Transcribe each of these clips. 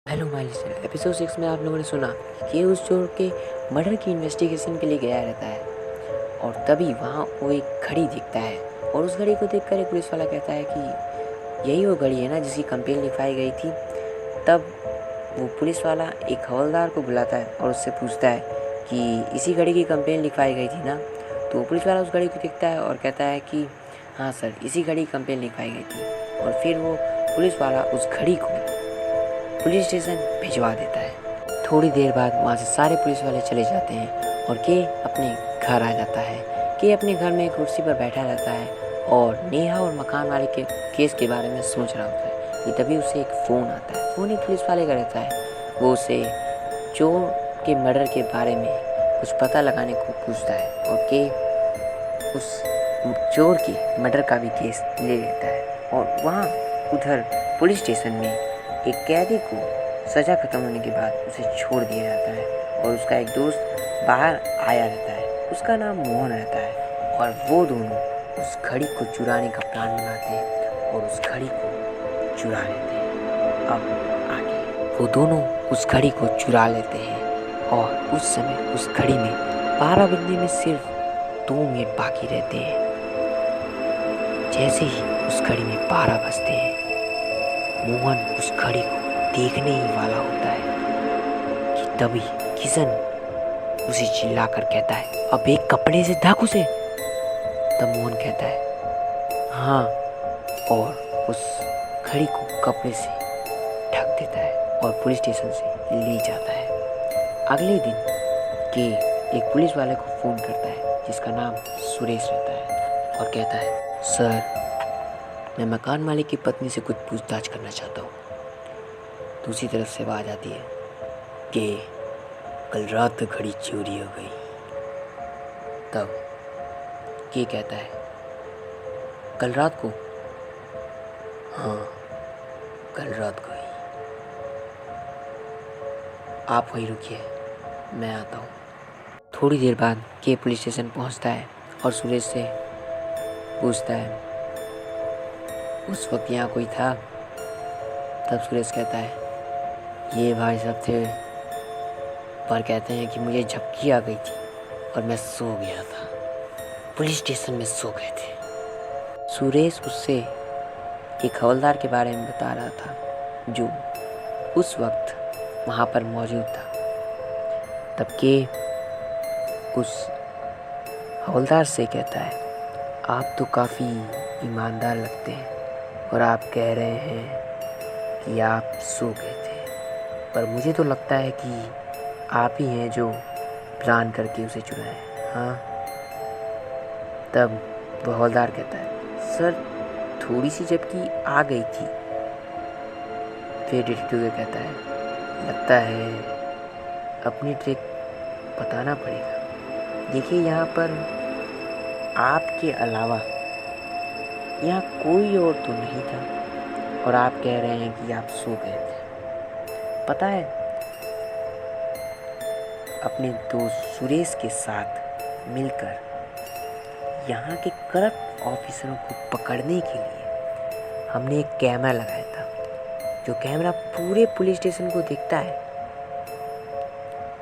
Hello my listener. Episode 6 में आप लोगों ने सुना कि उस चोर के मर्डर की इन्वेस्टिगेशन के लिए गया रहता है और तभी वहाँ वो एक घड़ी दिखता है और उस घड़ी को देखकर एक पुलिस वाला कहता है कि यही वो घड़ी है ना जिसकी कंप्लेन लिखवाई गई थी। तब वो पुलिस वाला एक हवलदार को बुलाता है और उससे पूछता है कि इसी घड़ी की कंप्लेन लिखवाई गई थी ना। तो वो पुलिस वाला उस घड़ी को देखता है और कहता है कि हाँ सर, इसी घड़ी की कंप्लेन लिखवाई गई थी। और फिर वो पुलिस वाला उस घड़ी को पुलिस स्टेशन भिजवा देता है। थोड़ी देर बाद वहाँ से सारे पुलिस वाले चले जाते हैं और के अपने घर आ जाता है। के अपने घर में कुर्सी पर बैठा रहता है और नेहा और मकान वाले के केस के बारे में सोच रहा होता है कि तभी उसे एक फ़ोन आता है। फ़ोन एक पुलिस वाले का रहता है। वो उसे चोर के मर्डर के बारे में कुछ पता लगाने को पूछता है और के उस चोर की मर्डर का भी केस ले लेता है। और वहाँ उधर पुलिस स्टेशन में एक कैदी को सज़ा ख़त्म होने के बाद उसे छोड़ दिया जाता है और उसका एक दोस्त बाहर आया रहता है। उसका नाम मोहन रहता है और वो दोनों उस घड़ी को चुराने का प्लान बनाते हैं और उस घड़ी को चुरा लेते हैं। अब आगे वो दोनों उस घड़ी को चुरा लेते हैं और उस समय उस घड़ी में 12 बजने में सिर्फ 2 मिनट बाकी रहते हैं। जैसे ही उस घड़ी में 12 बजते हैं, मोहन उस घड़ी को देखने ही वाला होता है कि तभी किशन उसे चिल्लाकर कहता है, अब एक कपड़े से ढक उसे। तब मोहन कहता है हाँ, और उस घड़ी को कपड़े से ढक देता है और पुलिस स्टेशन से ले जाता है। अगले दिन के एक पुलिस वाले को फ़ोन करता है जिसका नाम सुरेश रहता है और कहता है, सर मैं मकान मालिक की पत्नी से कुछ पूछताछ करना चाहता हूँ। दूसरी तरफ से आवाज़ आती है कि कल रात घड़ी चोरी हो गई। तब के कहता है, कल रात को? हाँ, कल रात को ही। आप वहीं रुकिए, मैं आता हूँ। थोड़ी देर बाद के पुलिस स्टेशन पहुँचता है और सुरेश से पूछता है, उस वक्त यहाँ कोई था? तब सुरेश कहता है, ये भाई साहब थे, पर कहते हैं कि मुझे झपकी आ गई थी और मैं सो गया था। पुलिस स्टेशन में सो गए थे। सुरेश उससे एक हवलदार के बारे में बता रहा था जो उस वक्त वहाँ पर मौजूद था। तब के उस हवलदार से कहता है, आप तो काफ़ी ईमानदार लगते हैं और आप कह रहे हैं कि आप सो गए थे, पर मुझे तो लगता है कि आप ही हैं जो प्लान करके उसे चुराए। हाँ। तब वो हवलदार कहता है, सर थोड़ी सी झपकी आ गई थी। फिर डिटेक्टिव कहता है, लगता है अपनी ट्रिक बताना पड़ेगा। देखिए यहाँ पर आपके अलावा यहाँ कोई और तो नहीं था और आप कह रहे हैं कि आप सो गए थे। पता है, अपने दोस्त सुरेश के साथ मिलकर यहाँ के करप्ट ऑफिसरों को पकड़ने के लिए हमने एक कैमरा लगाया था, जो कैमरा पूरे पुलिस स्टेशन को देखता है,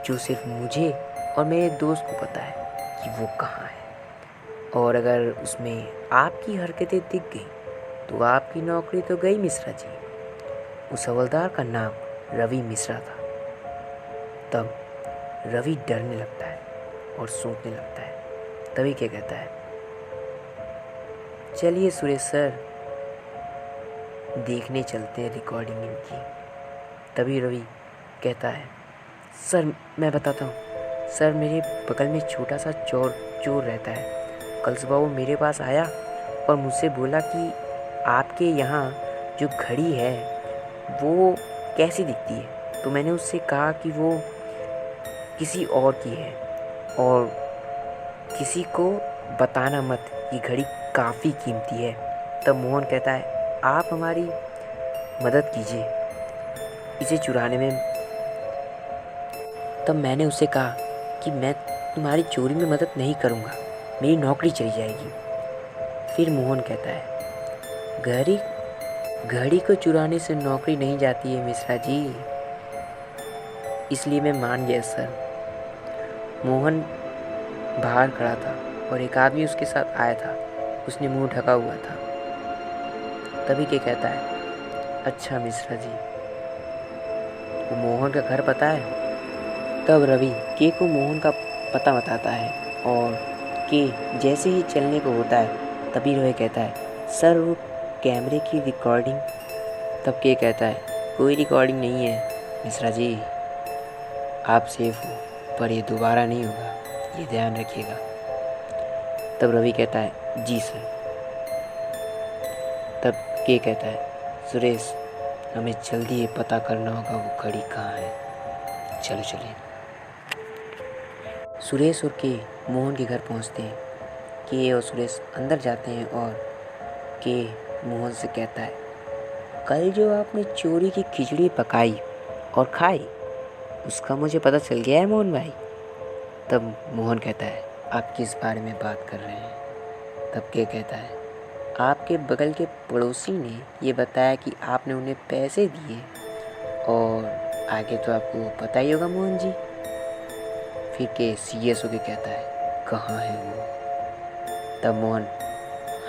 जो सिर्फ मुझे और मेरे दोस्त को पता है कि वो कहाँ है। और अगर उसमें आपकी हरकतें दिख गई तो आपकी नौकरी तो गई मिश्रा जी। उस हवलदार का नाम रवि मिश्रा था। तब रवि डरने लगता है और सोचने लगता है। तभी क्या कहता है, चलिए सुरेश सर, देखने चलते हैं रिकॉर्डिंग इनकी। तभी रवि कहता है, सर मैं बताता हूँ। सर मेरे बगल में छोटा सा चोर रहता है। कल सुबह वो मेरे पास आया और मुझसे बोला कि आपके यहाँ जो घड़ी है वो कैसी दिखती है। तो मैंने उससे कहा कि वो किसी और की है और किसी को बताना मत, ये घड़ी काफ़ी कीमती है। तब मोहन कहता है, आप हमारी मदद कीजिए इसे चुराने में। तब मैंने उसे कहा कि मैं तुम्हारी चोरी में मदद नहीं करूँगा, मेरी नौकरी चली जाएगी। फिर मोहन कहता है, घड़ी को चुराने से नौकरी नहीं जाती है मिश्रा जी, इसलिए मैं मान गया सर। मोहन बाहर खड़ा था और एक आदमी उसके साथ आया था। उसने मुंह ढका हुआ था। तभी के कहता है, अच्छा मिश्रा जी, वो मोहन का घर पता है? तब रवि के को मोहन का पता बताता है और के जैसे ही चलने को होता है तभी रोहित कहता है, सर वो कैमरे की रिकॉर्डिंग। तब के कहता है, कोई रिकॉर्डिंग नहीं है मिश्रा जी, आप सेफ हो, पर ये दोबारा नहीं होगा, ये ध्यान रखिएगा। तब रवि कहता है, जी सर। तब के कहता है, सुरेश हमें जल्दी ये पता करना होगा वो घड़ी कहाँ है, चलो चलिए। सुरेश और के मोहन के घर पहुंचते हैं। के और सुरेश अंदर जाते हैं और के मोहन से कहता है, कल जो आपने चोरी की खिचड़ी पकाई और खाई उसका मुझे पता चल गया है मोहन भाई। तब मोहन कहता है, आप किस बारे में बात कर रहे हैं? तब के कहता है, आपके बगल के पड़ोसी ने ये बताया कि आपने उन्हें पैसे दिए और आगे तो आपको पता ही होगा मोहन जी। फिर के सीरियस होकर कहता है, कहाँ है वो? तब मोहन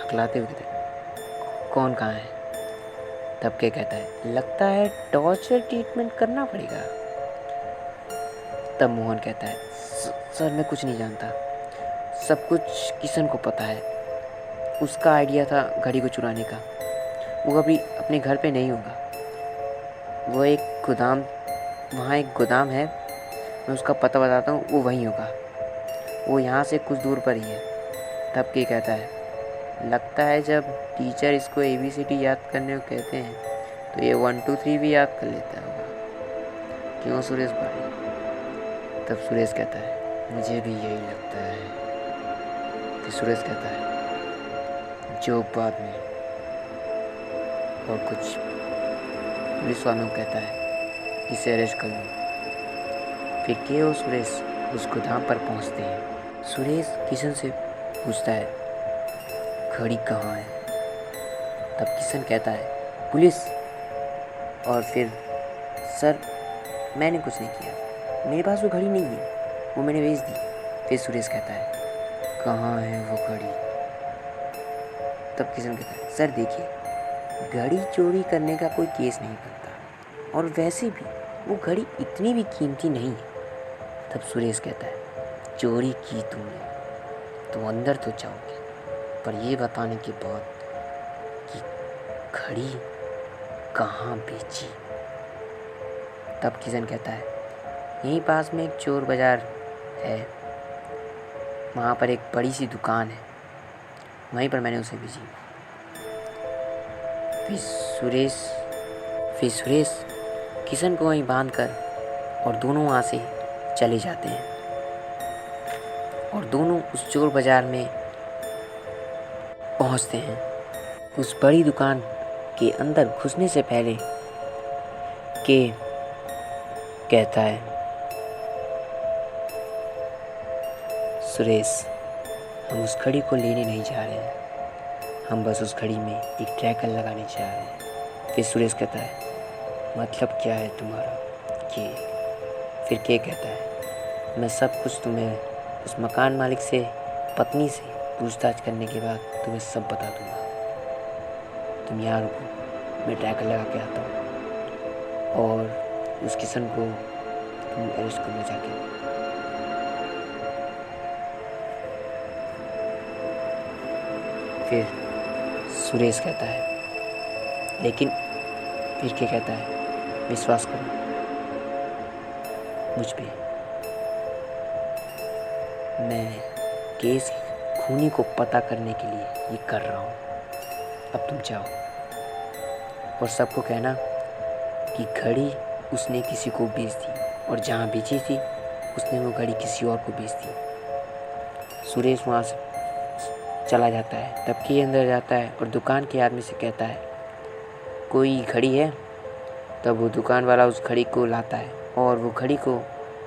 हकलाते हुए कहता है, कौन कहाँ है? तब के कहता है, लगता है टॉर्चर ट्रीटमेंट करना पड़ेगा। तब मोहन कहता है, सर मैं कुछ नहीं जानता, सब कुछ किशन को पता है, उसका आइडिया था घड़ी को चुराने का। वो अभी अपने घर पे नहीं होगा, वो एक गोदाम, वहाँ एक गोदाम है, मैं उसका पता बताता हूँ, वो वहीं होगा, वो यहाँ से कुछ दूर पर ही है। तब के कहता है, लगता है जब टीचर इसको ABCD याद करने को कहते हैं तो ये 1 2 3 भी याद कर लेता होगा, क्यों सुरेश भाई? तब सुरेश कहता है, मुझे भी यही लगता है। फिर सुरेश कहता है, जो बाद में, और कुछ पुलिस वालों को कहता है, इसे अरेस्ट कर लो। फिर के और सुरेश उस गोदाम पर पहुंचते हैं। सुरेश किशन से पूछता है, घड़ी कहाँ है? तब किशन कहता है, पुलिस। और फिर, सर मैंने कुछ नहीं किया, मेरे पास वो घड़ी नहीं है, वो मैंने बेच दी। फिर सुरेश कहता है, कहाँ है वो घड़ी? तब किशन कहता है, सर देखिए, घड़ी चोरी करने का कोई केस नहीं बनता, और वैसे भी वो घड़ी इतनी भी कीमती नहीं है। तब सुरेश कहता है, चोरी की तुमने तो अंदर तो जाओगे, पर ये बताने के बाद कि घड़ी कहाँ बेची। तब किशन कहता है, यहीं पास में एक चोर बाज़ार है, वहाँ पर एक बड़ी सी दुकान है, वहीं पर मैंने उसे बेची। फिर सुरेश किशन को वहीं बांध कर और दोनों वहाँ से चले जाते हैं और दोनों उस चोर बाज़ार में पहुँचते हैं। उस बड़ी दुकान के अंदर घुसने से पहले के कहता है, सुरेश हम उस घड़ी को लेने नहीं जा रहे हैं, हम बस उस घड़ी में एक ट्रैकर लगाने जा रहे हैं। फिर सुरेश कहता है, मतलब क्या है तुम्हारा ये? फिर के कहता है, मैं सब कुछ तुम्हें उस मकान मालिक से, पत्नी से पूछताछ करने के बाद तुम्हें सब बता दूंगा। तुम यहाँ रुको, मैं ट्रैकर लगा के आता हूँ और उस किशन को तुम अरेस्ट कर लो जाके। फिर सुरेश कहता है, लेकिन फिर क्या कहता है, विश्वास करो मुझ पे, मैं केस खूनी को पता करने के लिए ये कर रहा हूँ। अब तुम जाओ और सबको कहना कि घड़ी उसने किसी को बेच दी, और जहाँ बेची थी उसने वो घड़ी किसी और को बेच दी। सुरेश वहाँ से चला जाता है। तब के अंदर जाता है और दुकान के आदमी से कहता है, कोई घड़ी है? तब वो दुकान वाला उस घड़ी को लाता है और वो घड़ी को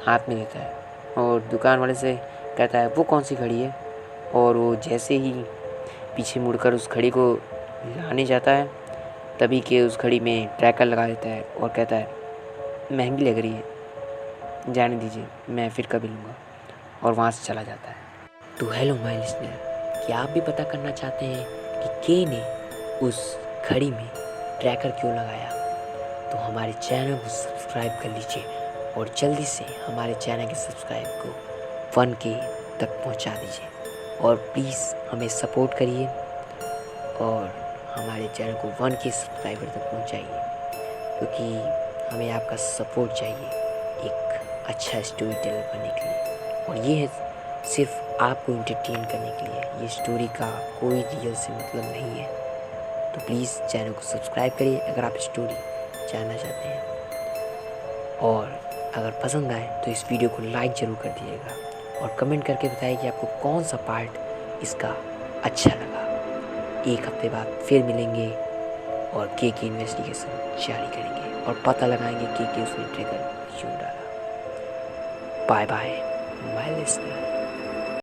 हाथ में लेता है और दुकान वाले से कहता है, वो कौन सी घड़ी है? और वो जैसे ही पीछे मुड़कर उस घड़ी को लाने जाता है तभी के उस घड़ी में ट्रैकर लगा देता है और कहता है, महंगी लग रही है। जाने दीजिए, मैं फिर कभी लूँगा। और वहाँ से चला जाता है। तो हेलो माय लिसनर, क्या आप भी पता करना चाहते हैं कि के ने उस घड़ी में ट्रैकर क्यों लगाया? तो हमारे चैनल को सब्सक्राइब कर लीजिए और जल्दी से हमारे चैनल के सब्सक्राइब को 1K तक पहुंचा दीजिए। और प्लीज़ हमें सपोर्ट करिए और हमारे चैनल को 1K सब्सक्राइबर तक पहुंचाइए, क्योंकि हमें आपका सपोर्ट चाहिए एक अच्छा स्टोरी टेलर बनने के लिए। और ये है सिर्फ आपको इंटरटेन करने के लिए, ये स्टोरी का कोई रियल से मतलब नहीं है। तो प्लीज़ चैनल को सब्सक्राइब करिए अगर आप स्टोरी जानना चाहते हैं। और अगर पसंद आए तो इस वीडियो को लाइक ज़रूर कर दीजिएगा और कमेंट करके बताइए कि आपको कौन सा पार्ट इसका अच्छा लगा। एक हफ्ते बाद फिर मिलेंगे और के की इन्वेस्टिगेशन जारी करेंगे और पता लगाएंगे कि उसने ट्रिगर क्यों डाला। Bye bye my listener.